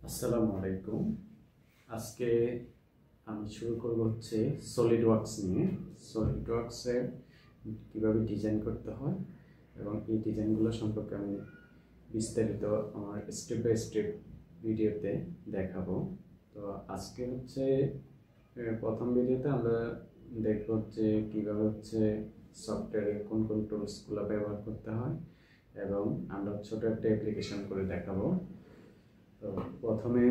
আসসালামু আলাইকুম। আজকে আমি শুরু করব সলিডওয়ার্কস নিয়ে। সলিডওয়ার্কসে কীভাবে ডিজাইন করতে হয় এবং এই ডিজাইনগুলো সম্পর্কে আমি বিস্তারিত আমার স্টেপ বাই স্টেপ ভিডিওতে দেখাবো। তো আজকে প্রথম ভিডিওতে আমরা দেখব কীভাবে সফটওয়্যারে কোন কোন টুলসগুলো ব্যবহার করতে হয় এবং আমরা ছোট একটা অ্যাপ্লিকেশন করে দেখাবো। তো প্রথমে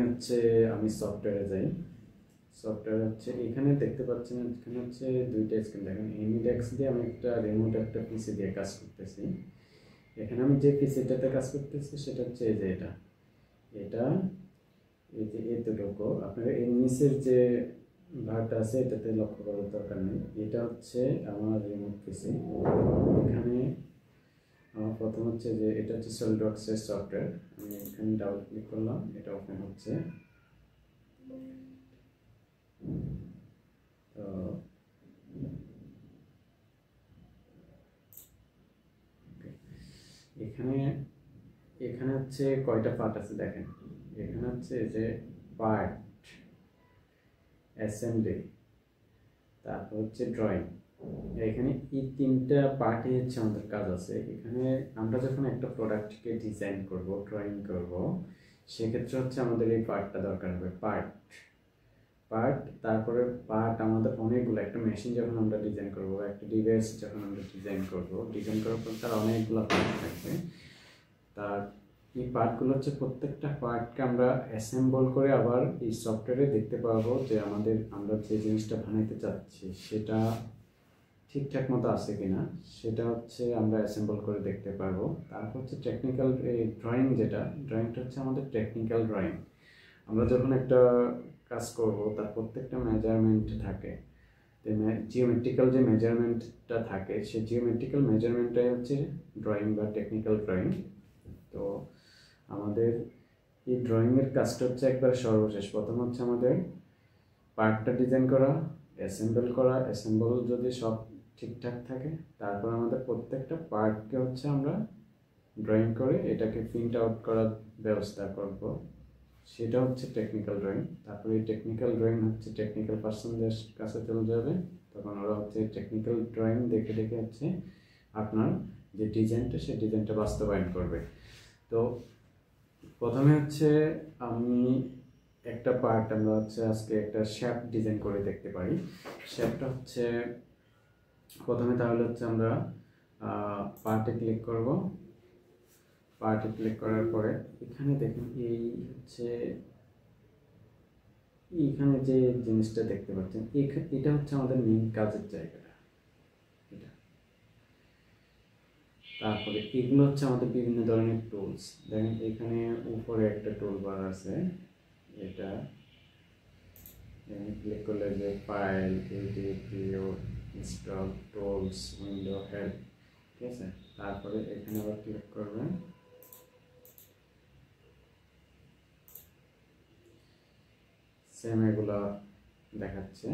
আমি সফটওয়্যারে যাই। সফটওয়্যার এখানে দেখতে পাচ্ছেন, এখানে দুইটা স্ক্রিন দেখেন। এনিডেক্স দিয়ে আমি রিমোট একটা পিসি দিয়ে কাজ করতেছি। এখানে আমি যে পিসিটাতে কাজ করতেছি সেটা এই যে এটা এই যে এতটুকু। আপনার এর নিচের যে ভাগটা আছে এটাতে লক্ষ্য করার দরকার নেই। এটা আমার রিমোট পিসি। এখানে আমার প্রথম যে এটা সলিডওয়ার্কসের সফটওয়্যার। আমি এখানে ডাবল ক্লিক করলাম, এটা ওপেন হচ্ছে। তো এখানে এখানে কয়টা পার্ট আছে দেখেন। এখানে যে পার্ট, অ্যাসেম্বলি, তারপর ড্রয়িং। এখানে এই তিনটা পার্টে আমাদের কাজ আছে। এখানে আমরা যখন একটা প্রোডাক্টকে ডিজাইন করব, ড্রয়িং করব, সেক্ষেত্রে আমাদের এই পার্টটা দরকার হবে। পার্ট তারপরে পার্ট আমাদের অনেকগুলো। একটা মেশিন যখন আমরা ডিজাইন করব, একটা ডিভাইস যখন আমরা ডিজাইন করার পর তার অনেকগুলো পার্ট থাকবে। তার এই পার্টগুলো প্রত্যেকটা পার্টকে আমরা অ্যাসেম্বল করে আবার এই সফটওয়্যারে দেখতে পারবো যে আমরা যে জিনিসটা বানাইতে চাচ্ছি সেটা ঠিকঠাক মতো আছে কিনা, সেটা আমরা অ্যাসেম্বল করে দেখতে পারবো। তারপর টেকনিক্যাল ড্রয়িং, ড্রয়িংটা আমাদের টেকনিক্যাল ড্রয়িং। আমরা যখন একটা কাজ করব তার প্রত্যেকটা মেজারমেন্ট থাকে। জিওমেট্রিক্যাল যে মেজারমেন্টটা থাকে, সেই জিওমেট্রিক্যাল মেজারমেন্টটাই ড্রয়িং বা টেকনিক্যাল ড্রয়িং। তো আমাদের এই ড্রয়িংয়ের কাজটা একবার সর্বশেষ। প্রথম আমাদের পার্টটা ডিজাইন করা, অ্যাসেম্বল যদি সব ঠিকঠাক থাকে, তারপর আমাদের প্রত্যেকটা পার্টকে আমরা ড্রয়িং করে এটাকে প্রিন্ট আউট করার ব্যবস্থা করব। সেটা টেকনিক্যাল ড্রয়িং। তারপরে এই টেকনিক্যাল ড্রয়িং টেকনিক্যাল পার্সনদের কাছে চলে যাবে। তখন ওরা টেকনিক্যাল ড্রয়িং দেখে দেখে আপনার যে ডিজাইনটা, সেই ডিজাইনটা বাস্তবায়ন করবে। তো প্রথমে আমি একটা পার্ট, আমরা আজকে একটা শেপ ডিজাইন করে দেখতে পারি। শেপটা প্রথমে তাহলে আমরা পার্টে ক্লিক করব। পার্টে ক্লিক করার পরে এখানে দেখুন এই এইখানে যে জিনিসটা দেখতে পাচ্ছেন, এটা আমাদের মেইন কাজের জায়গাটা। এটা তারপরে এগুলো আমাদের বিভিন্ন ধরনের টুলস। দেখেন এখানে উপরে একটা টুল বার আছে। এটা ক্লিক করলে যে file, edit, view, install, tools, window, help, ঠিক আছে। তারপরে এখানে আবার ক্লিক করবেন। সেম এগুলো দেখাচ্ছে,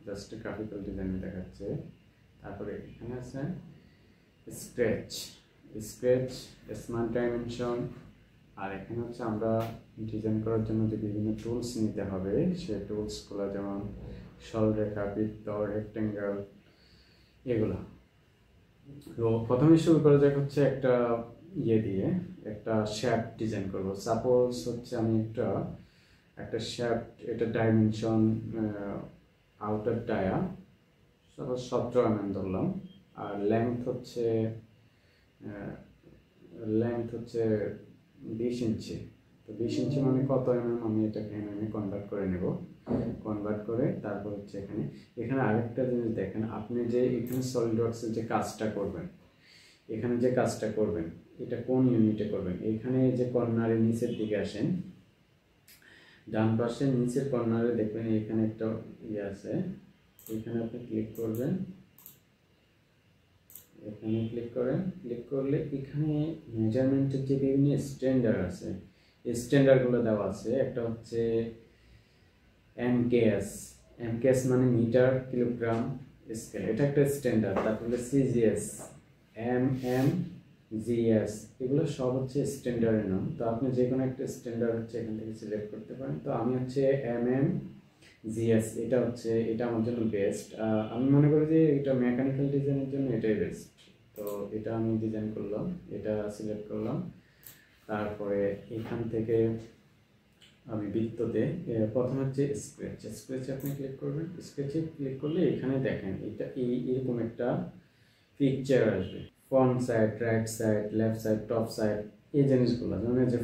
জাস্ট গ্রাফিক্যাল ডিজাইন দেখাচ্ছে। তারপরে এখানে আছে স্কেচ, স্মার্ট ডাইমেনশন। আর এখানে আমরা ডিজাইন করার জন্য যে বিভিন্ন টুলস নিতে হবে, সেই টুলসগুলো যেমন সরলরেখা, বৃত্ত, রেক্টেঙ্গেল, এগুলো। তো প্রথমে শুরু করা যাক একটা দিয়ে একটা শেপ ডিজাইন করব। সাপোজ আমি একটা শেপ, এটা dimension outer dia, suppose 17 mm ধরলাম। আর লেংথ 20 ইঞ্চি। তো 20 ইঞ্চি মানে কত mm, আমি এটাকে mm কনভার্ট করে নেব। কনভার্ট করে তারপর এখানে আরেকটা জিনিস দেখেন, আপনি যে এখানে সলিডওয়ার্কসের যে কাজটা করবেন, এটা কোন ইউনিটে করবেন। এখানে যে কর্নারের নিচের দিকে আসেন, ডান পাশে নিচের কর্নারে দেখবেন এখানে একটা আছে। এখানে আপনি ক্লিক করবেন। এখানে ক্লিক করলে এখানে মেজারমেন্টের যে বিভিন্ন স্ট্যান্ডার্ড আছে, এই স্ট্যান্ডার্ডগুলো দেওয়া আছে। একটা এমকেএস মানে মিটার কিলোগ্রাম স্কেল, এটা একটা স্ট্যান্ডার্ড। তারপরে সিজিএস, জিএস, এগুলো সব হচ্ছে স্ট্যান্ডার্ডের নাম। তো আপনি যে কোনো একটা স্ট্যান্ডার্ড হচ্ছে এখান থেকে সিলেক্ট করতে পারেন। তো আমি হচ্ছে জিএস, এটা আমার জন্য বেস্ট। আমি মনে করি যে এটা মেকানিক্যাল ডিজাইনের জন্য এটাই বেস্ট। তো এটা আমি ডিজাইন করলাম, এটা সিলেক্ট করলাম। তারপরে এখান থেকে আমি বৃত্ততে প্রথমে হচ্ছে স্ক্র্যাচে আপনি ক্লিক করবেন। স্ক্র্যাচে ক্লিক করলে এখানে দেখেন এটা এরকম একটা পিকচার আসবে, front side, right side, left side, top side, এই জিনিসগুলো যেমন যে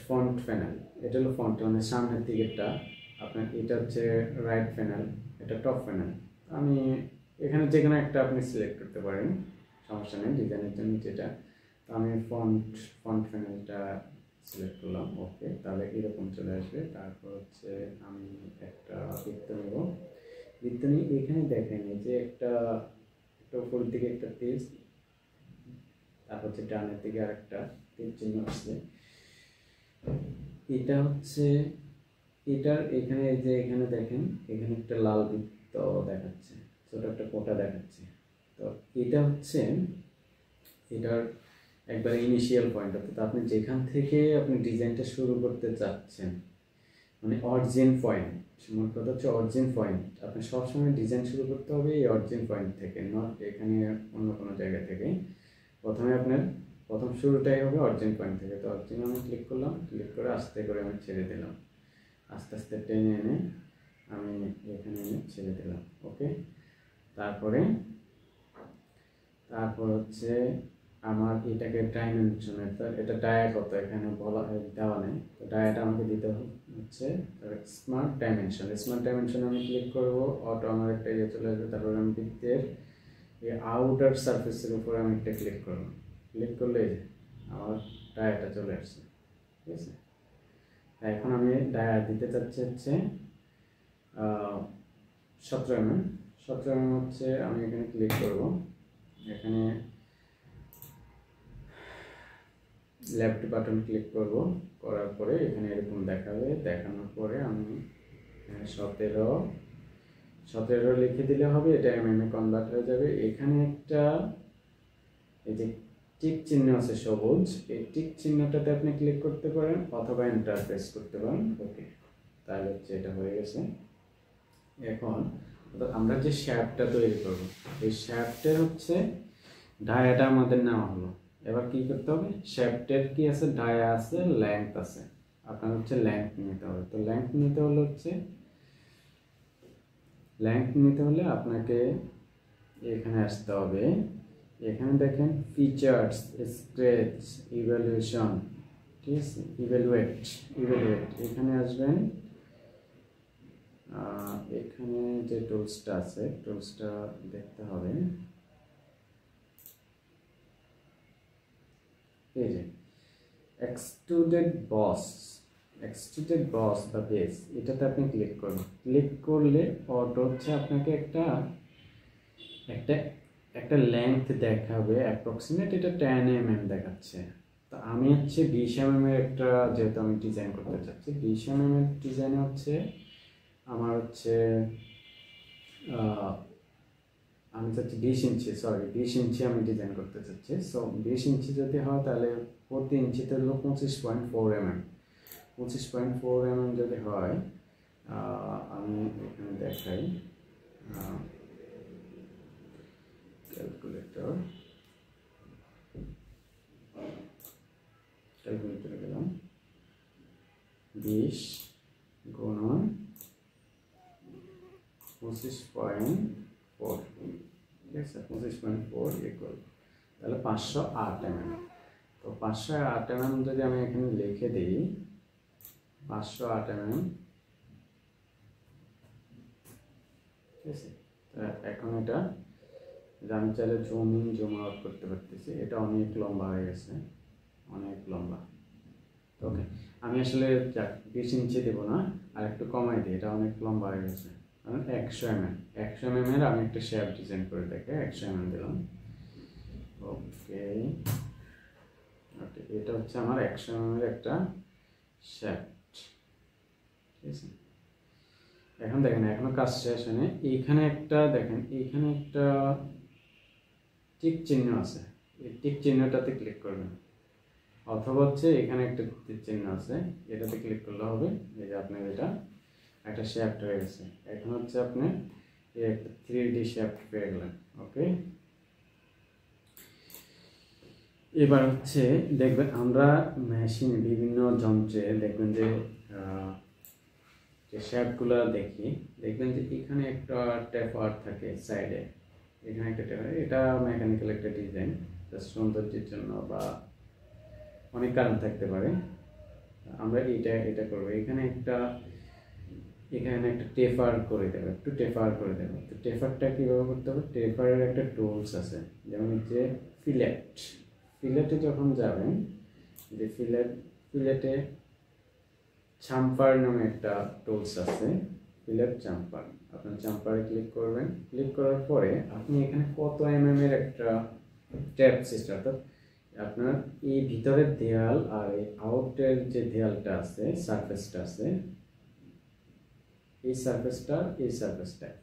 ফন্ট প্যানেল, এটা হলো ফন্ট মানে সামনের দিকেরটা আপনার, এটা হচ্ছে রাইট প্যানেল, এটা টপ প্যানেল। আমি এখানে যে কোনো একটা আপনি সিলেক্ট করতে পারেন, সমস্যা নেই ডিজাইনের জন্য যেটা। তো আমি ফন্ট প্যানেলটা সিলেক্ট করলাম, ওকে। তাহলে এরকম চলে আসবে। তারপর হচ্ছে আমি একটা বৃত্ত নেব, বৃত্ত নিয়ে এখানে দেখেন এই যে একটা উপরের দিকে একটা তীর, তারপর হচ্ছে ডানের দিকে আর একটা তীর চিহ্ন আসছে। এটা হচ্ছে এটার এখানে এই যে এখানে দেখেন এখানে একটা লাল বৃত্ত দেখাচ্ছে, ছোট একটা কোটা দেখাচ্ছে। তো এটা হচ্ছে এটার একবার ইনিশিয়াল পয়েন্ট, অর্থাৎ আপনি যেখান থেকে আপনি ডিজাইনটা শুরু করতে চাচ্ছেন, মানে অরিজিন পয়েন্ট। মোট কথা হচ্ছে অরিজিন পয়েন্ট, আপনি সবসময় ডিজাইন শুরু করতে হবে এই অরিজিন পয়েন্ট থেকে, নট এখানে অন্য কোনো জায়গা থেকে। প্রথমে আপনার প্রথম শুরুটাই হবে অরিজিন পয়েন্ট থেকে। তো অরিজিন আমি ক্লিক করলাম, ক্লিক করে আস্তে করে আমি ছেড়ে দিলাম, আস্তে আস্তে টেনে এনে আমি এখানে এনে ছেড়ে দিলাম, ওকে। তারপর হচ্ছে আমার এটাকে ডাইমেনশনের, এটা ডায়া কত এখানে বলা দেওয়া নেই। তো ডায়াটা আমাকে দিতে হচ্ছে স্মার্ট ডাইমেনশন আমি ক্লিক করব, অটো আমার একটা ইয়ে চলে আসবে। তারপর আমি বৃত্তের এই আউটার সারফেসের উপর আমি একটা ক্লিক করব, ক্লিক করলে আমার ডায়াটা চলে আসছে, ঠিক আছে। এখন আমি ডায়া দিতে চাচ্ছি হচ্ছে 17 mm। 17 mm হচ্ছে আমি এখানে ক্লিক করব, এখানে লেফট বাটন ক্লিক করব, করার পরে এখানে এরকম দেখাবে। দেখানোর পরে আমি 17 লিখে দিলে হবে, এটা এমএমে কনভার্ট হয়ে যাবে। এখানে একটা এই যে টিক চিহ্ন আছে সবুজ, এই টিক চিহ্নটাতে আপনি ক্লিক করতে পারেন অথবা এন্টার প্রেস করতে পারেন, ওকে। তাহলে হচ্ছে এটা হয়ে গেছে। এখন আমরা যে শ্যাপটা তৈরি করব, এই শ্যাপটের হচ্ছে ডায়াটা আমাদের নেওয়া হলো। এবার কি করতে হবে, শ্যাফটের কি আছে, ডায়া আছে, লেংথ আছে। আপনার হচ্ছে লেংথ নিতে হবে। তো লেংথ নিতে হলে আপনাকে এখানে আসতে হবে। এখানে দেখেন ফিচার্স, স্ক্র্যাচ, ইভ্যালুয়েশন, ঠিক আছে, ইভ্যালুয়েট, এখানে আসবেন। এখানে যে টুলসটা আছে, টুলসটা দেখতে হবে। এই যে এক্সট্রুডেড বস বা বেস, এটাতে আপনি ক্লিক করুন। ক্লিক করলে অটো হচ্ছে আপনাকে একটা লেংথ দেখাবে অ্যাপ্রক্সিমেট, এটা 10 mm দেখাচ্ছে। তো আমি হচ্ছে 20 mm এর একটা, যেহেতু আমি ডিজাইন করতে চাচ্ছি 20 mm এর ডিজাইনে হচ্ছে আমার হচ্ছে আমি চাচ্ছি 20 ইঞ্চি আমি ডিজাইন করতে চাচ্ছি। সো 20 ইঞ্চি যদি হয় তাহলে প্রতি ইঞ্চিতে হলো 25.4 mm। 25.4 mm যদি হয়, আমি এখানে দেখাই ক্যালকুলেটরে গেলাম, 20 গুণন 25.4, ঠিক আছে, 25.4 ইকুয়াল তাহলে 508 mm। তো 508 mm যদি আমি এখানে লিখে দিই, 508 mm, ঠিক আছে। এখন এটা আমি চাইলে জুম ইন জুম আউট করতে পারতেছি, এটা অনেক লম্বা হয়ে গেছে, অনেক লম্বা। ওকে, আমি আসলে 20 ইঞ্চি দেবো না, আর একটু কমাই দিই, এটা অনেক লম্বা হয়ে গেছে। 100 mm এর আমি একটা শেপ ডিজাইন করে দেখে 100 mm দিলাম, ওকে। এটা হচ্ছে আমার 100 mm এর একটা শেপ, ঠিক আছে। এখন দেখেন এখনো কাজ শেষ হয়নি। এইখানে একটা দেখেন, এইখানে একটা টিক চিহ্ন আছে, এই টিক চিহ্নটাতে ক্লিক করবেন, অথবা হচ্ছে এখানে একটা তীর চিহ্ন আছে, এটাতে ক্লিক করলে হবে। এই যে আপনার এটা একটা শেপড হয়ে গেছে। এখন হচ্ছে আপনি এই একটা 3D শেপড পেয়ে গেলেন। ওকে, এবার হচ্ছে দেখবেন আমরা মেশিনে বিভিন্ন যন্ত্রে দেখবেন যে শেপগুলো দেখি, দেখবেন যে এখানে একটা টেপার থাকে সাইডে, এখানে একটা টেপার, এটা মেকানিক্যাল একটা ডিজাইন, সৌন্দর্যের জন্য বা অনেক কারণ থাকতে পারে। আমরা এটা করবো, এখানে একটা টেপার করে দেবো, একটু টেপার করে দেবো। তো টেপারটা কীভাবে করতে হবে, টেপারের একটা টুলস আছে, যেমন হচ্ছে ফিলেটে যখন যাবেন, যে ফিলেটে চাম্পার নামে একটা টুলস আছে, ফিলেট চাম্পার। আপনার চাম্পারে ক্লিক করবেন, ক্লিক করার পরে আপনি এখানে কত এর একটা ট্যাপ সিস্টেম, অর্থাৎ আপনার এই ভিতরের দেয়াল আর এই আউটের যে দেয়ালটা আছে, সারফেসটা আছে, এই সারফেসটা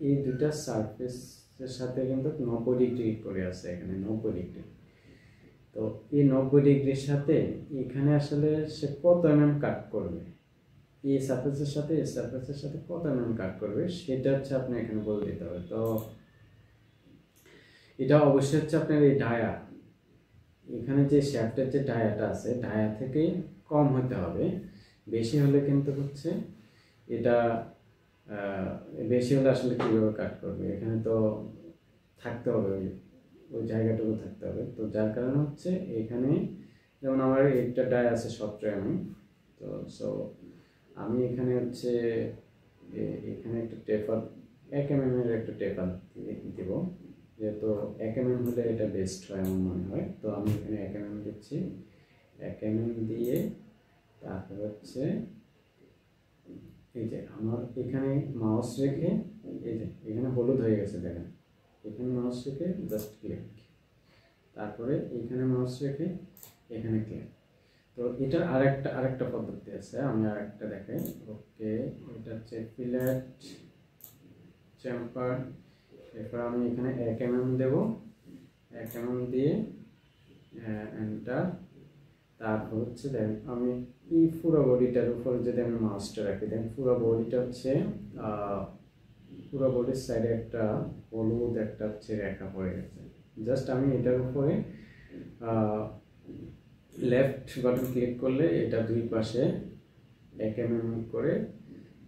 এই দুটা সারফেসের সাথে কিন্তু 90 ডিগ্রি করে আছে, এখানে 90 ডিগ্রি। তো এই 90 ডিগ্রির সাথে এখানে আসলে সে কত কাট করবে, এই সারফেসের সাথে কত কাট করবে, সেটা হচ্ছে আপনি এখানে বলে দিতে হবে। তো এটা অবশ্যই হচ্ছে আপনার এই ডায়া, এখানে যে শ্যাফটের যে ডায়াটা আছে, ডায়া থেকে কম হতে হবে। বেশি হলে কিন্তু হচ্ছে এটা বেশি হলে আসলে কীভাবে কাট করবে, এখানে তো থাকতে হবে, ওই জায়গাটুকু থাকতে হবে। তো যার কারণে হচ্ছে এখানে যেমন আমার একটা ডায়া আছে 17 তো সো আমি এখানে হচ্ছে এখানে একটা টেপার 1 এর একটা টেপার দেব, যেহেতু 1 হলে এটা বেস্ট হয় আমার মনে হয়। তো আমি এখানে 1 দিচ্ছি, 1 দিয়ে তারপর হচ্ছে এই যে আমার এখানে মাউস রেখে, এই যে এখানে হলুদ হয়ে গেছে দেখেন, এখানে মাউস রেখে জাস্ট ক্লিক, তারপরে এখানে মাউস রেখে এখানে ক্লিক। তো এটার আরেকটা পদ্ধতি আছে, আমি আরেকটা দেখাই। ওকে, এটা হচ্ছে ফিলেট চাম্পার। এরপর আমি এখানে 1 দেব, 1 দিয়ে এন্টার। তারপর হচ্ছে দেখেন আমি এই পুরো বডিটার উপরে যদি আমি মাউসটা রাখি, দেখেন পুরো বডিটা হচ্ছে পুরো বডির সাইডে একটা হলুদ একটা হচ্ছে রেখা পড়ে গেছে। জাস্ট আমি এটার উপরে লেফট বাটন ক্লিক করলে এটা দুই পাশে 1 করে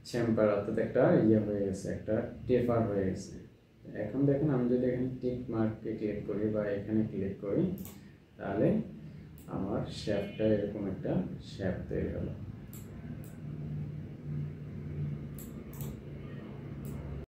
চ্যাম্পার, অর্থাৎ একটা হয়ে গেছে, একটা টেপার হয়ে গেছে। এখন দেখেন আমি যদি এখানে টিক মার্কে ক্লিক করি বা এখানে ক্লিক করি, তাহলে আমার শেপটা এরকম একটা শেপ তৈরি হলো।